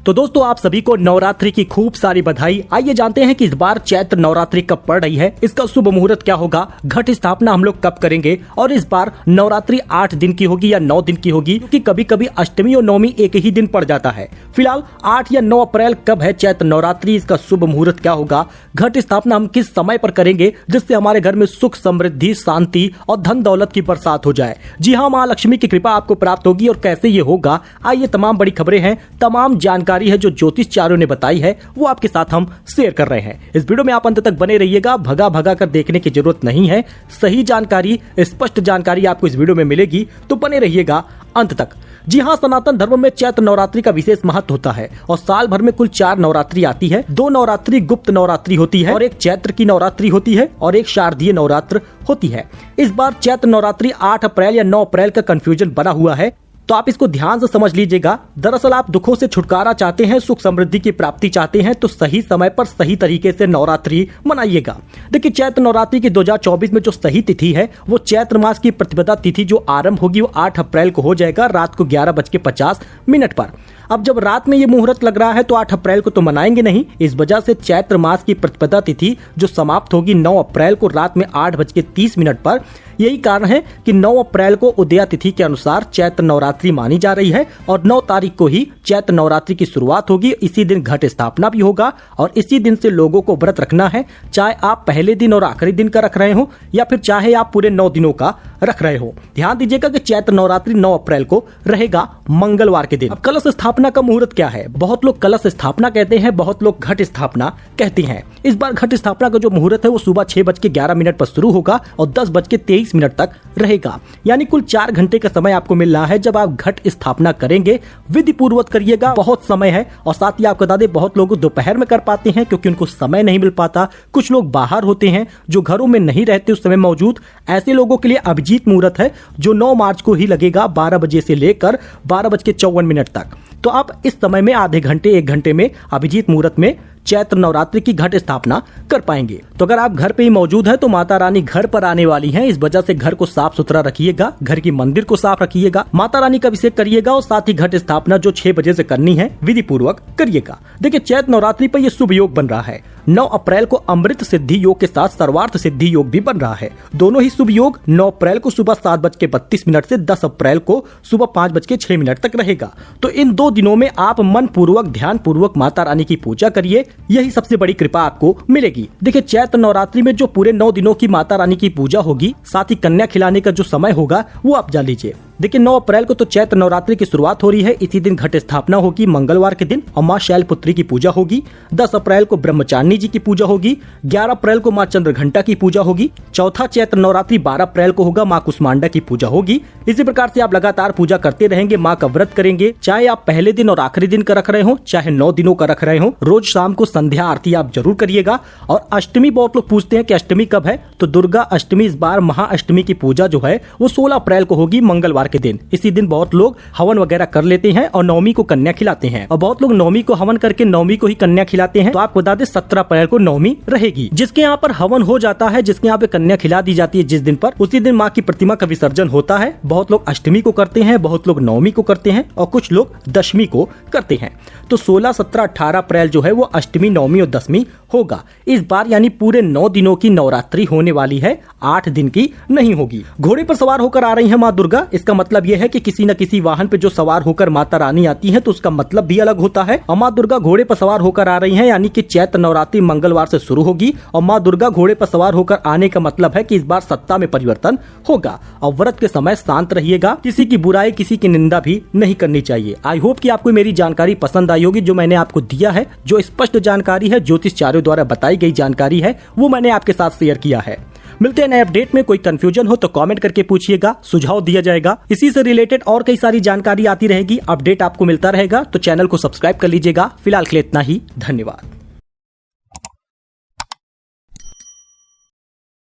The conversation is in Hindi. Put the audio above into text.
तो दोस्तों आप सभी को नवरात्रि की खूब सारी बधाई। आइए जानते हैं कि इस बार चैत्र नवरात्रि कब पड़ रही है, इसका शुभ मुहूर्त क्या होगा, घट स्थापना हम लोग कब करेंगे और इस बार नवरात्रि 8 दिन की होगी या 9 दिन की होगी, क्योंकि कभी कभी अष्टमी और नवमी एक ही दिन पड़ जाता है। फिलहाल 8 या 9 अप्रैल कब है चैत्र नवरात्रि, इसका शुभ मुहूर्त क्या होगा, घट स्थापना हम किस समय पर करेंगे जिससे हमारे घर में सुख समृद्धि शांति और धन दौलत की बरसात हो जाए। जी हाँ, माँ लक्ष्मी की कृपा आपको प्राप्त होगी और कैसे ये होगा, आइए तमाम बड़ी खबरें हैं, तमाम जानकारी है जो ज्योतिषचार्यों ने बताई है वो आपके साथ हम शेयर कर रहे हैं। इस वीडियो में आप अंत तक बने रहिएगा, भगा भगा कर देखने की जरूरत नहीं है। सही जानकारी, स्पष्ट जानकारी आपको इस वीडियो में मिलेगी, तो बने रहिएगा अंत तक। जी हाँ, सनातन धर्म में चैत्र नवरात्रि का विशेष महत्व होता है और साल भर में कुल 4 नवरात्रि आती है। 2 नवरात्रि गुप्त नवरात्रि होती है और एक चैत्र की नवरात्रि होती है और एक शारदीय नवरात्र होती है। इस बार चैत्र नवरात्रि 8 अप्रैल या 9 अप्रैल का कंफ्यूजन बना हुआ है, तो आप इसको ध्यान से समझ लीजिएगा। दरअसल आप दुखों से छुटकारा चाहते हैं, सुख समृद्धि की प्राप्ति चाहते हैं, तो सही समय पर सही तरीके से नवरात्रि मनाइएगा। देखिए, चैत्र नवरात्रि की 2024 में जो सही तिथि है वो चैत्र मास की प्रतिपदा तिथि जो आरंभ होगी वो 8 अप्रैल को हो जाएगा, रात को 11:50 पर। अब जब रात में ये मुहूर्त लग रहा है तो 8 अप्रैल को तो मनाएंगे नहीं, इस वजह से चैत्र मास की प्रतिपदा तिथि जो समाप्त होगी 9 अप्रैल को रात में 8:30 पर। यही कारण है कि 9 अप्रैल को उदया तिथि के अनुसार चैत्र नवरात्रि मानी जा रही है और 9 तारीख को ही चैत्र नवरात्रि की शुरुआत होगी। इसी दिन घट स्थापना भी होगा और इसी दिन से लोगों को व्रत रखना है, चाहे आप पहले दिन और आखिरी दिन का रख रहे हो या फिर चाहे आप पूरे 9 दिनों का रख रहे हो। ध्यान दीजिएगा कि चैत्र नवरात्रि 9 अप्रैल को रहेगा मंगलवार के दिन। अब कलश स्थापना का मुहूर्त क्या है? बहुत लोग कलश स्थापना कहते हैं, बहुत लोग घट स्थापना कहते हैं। इस बार घट स्थापना का जो मुहूर्त है वो सुबह 6:11 पर शुरू होगा और 10:23 तक रहेगा, यानी कुल 4 घंटे का समय आपको मिल रहा है। जब आप घट स्थापना करेंगे विधि पूर्वक करिएगा, बहुत समय है। और साथ ही आपको बता दें, बहुत लोग दोपहर में कर पाते हैं क्योंकि उनको समय नहीं मिल पाता, कुछ लोग बाहर होते हैं जो घरों में नहीं रहते उस समय मौजूद। ऐसे लोगों के लिए अभिजीत मुहूर्त है जो 9 मार्च को ही लगेगा 12 बजे से लेकर 12:54 तक। तो आप इस समय में आधे घंटे 1 घंटे में अभिजीत मुहूर्त में चैत्र नवरात्रि की घट स्थापना कर पाएंगे। तो अगर आप घर पे ही मौजूद है तो माता रानी घर पर आने वाली हैं, इस वजह से घर को साफ सुथरा रखिएगा, घर की मंदिर को साफ रखिएगा, माता रानी का अभिषेक करिएगा और साथ ही घट स्थापना जो 6 बजे से करनी है विधि पूर्वक करिएगा। देखिए, चैत्र नवरात्रि पर यह शुभ योग बन रहा है। 9 अप्रैल को अमृत सिद्धि योग के साथ सर्वार्थ सिद्धि योग भी बन रहा है। दोनों ही शुभ योग 9 अप्रैल को सुबह 7:32 से 10 अप्रैल को सुबह 5:06 तक रहेगा। तो इन 2 दिनों में आप मन पूर्वक ध्यान पूर्वक माता रानी की पूजा करिए, यही सबसे बड़ी कृपा आपको मिलेगी। देखिए, चैत्र नवरात्रि में जो पूरे 9 दिनों की माता रानी की पूजा होगी, साथ ही कन्या खिलाने का जो समय होगा वो आप जान लीजिए। देखिए, 9 अप्रैल को तो चैत्र नवरात्रि की शुरुआत हो रही है, इसी दिन घट स्थापना होगी मंगलवार के दिन और माँ शैलपुत्री की पूजा होगी। 10 अप्रैल को ब्रह्मचारिणी जी की पूजा होगी। 11 अप्रैल को माँ चंद्रघंटा की पूजा होगी। चौथा चैत्र नवरात्रि 12 अप्रैल को होगा, माँ कुष्मांडा की पूजा होगी। इसी प्रकार से आप लगातार पूजा करते रहेंगे, माँ का व्रत करेंगे, चाहे आप पहले दिन और आखिरी दिन का रख रहे हो, चाहे 9 दिनों का रख रहे हो। रोज शाम को संध्या आरती आप जरूर करिएगा। और अष्टमी, बहुत लोग पूछते हैं कि अष्टमी कब है, तो दुर्गा अष्टमी इस बार महाअष्टमी की पूजा जो है वो 16 अप्रैल को होगी मंगलवार के दिन। इसी दिन बहुत लोग हवन वगैरह कर लेते हैं और नवमी को कन्या खिलाते हैं और बहुत लोग नवमी को हवन करके नवमी को ही कन्या खिलाते हैं। तो आपको बता दें 17 अप्रैल को नवमी रहेगी। जिसके यहाँ पर हवन हो जाता है, जिसके यहाँ पे कन्या खिला दी जाती है जिस दिन पर, उसी दिन माँ की प्रतिमा का विसर्जन होता है। बहुत लोग अष्टमी को करते हैं, बहुत लोग नवमी को करते हैं और कुछ लोग दशमी को करते हैं। तो 16, 17, 18 अप्रैल जो है वो अष्टमी, नवमी और दशमी होगा इस बार, यानी पूरे 9 दिनों की नवरात्रि होने वाली है, 8 दिन की नहीं होगी। घोड़े पर सवार होकर आ रही है माँ दुर्गा, इसका मतलब यह है कि किसी न किसी वाहन पे जो सवार होकर माता रानी आती है तो उसका मतलब भी अलग होता है। और माँ दुर्गा घोड़े पर सवार होकर आ रही है, यानी कि चैत्र नवरात्रि मंगलवार से शुरू होगी और माँ दुर्गा घोड़े पर सवार होकर आने का मतलब है कि इस बार सत्ता में परिवर्तन होगा। और व्रत के समय शांत रहिएगा, किसी की बुराई, किसी की निंदा भी नहीं करनी चाहिए। आई होप कि आपको मेरी जानकारी पसंद आई होगी, जो मैंने आपको दिया है, जो स्पष्ट जानकारी है, ज्योतिषचार्यों द्वारा बताई गई जानकारी है, वो मैंने आपके साथ शेयर किया है। मिलते हैं नए अपडेट में। कोई कंफ्यूजन हो तो कमेंट करके पूछिएगा, सुझाव दिया जाएगा। इसी से रिलेटेड और कई सारी जानकारी आती रहेगी, अपडेट आपको मिलता रहेगा, तो चैनल को सब्सक्राइब कर लीजिएगा। फिलहाल के लिए इतना ही, धन्यवाद।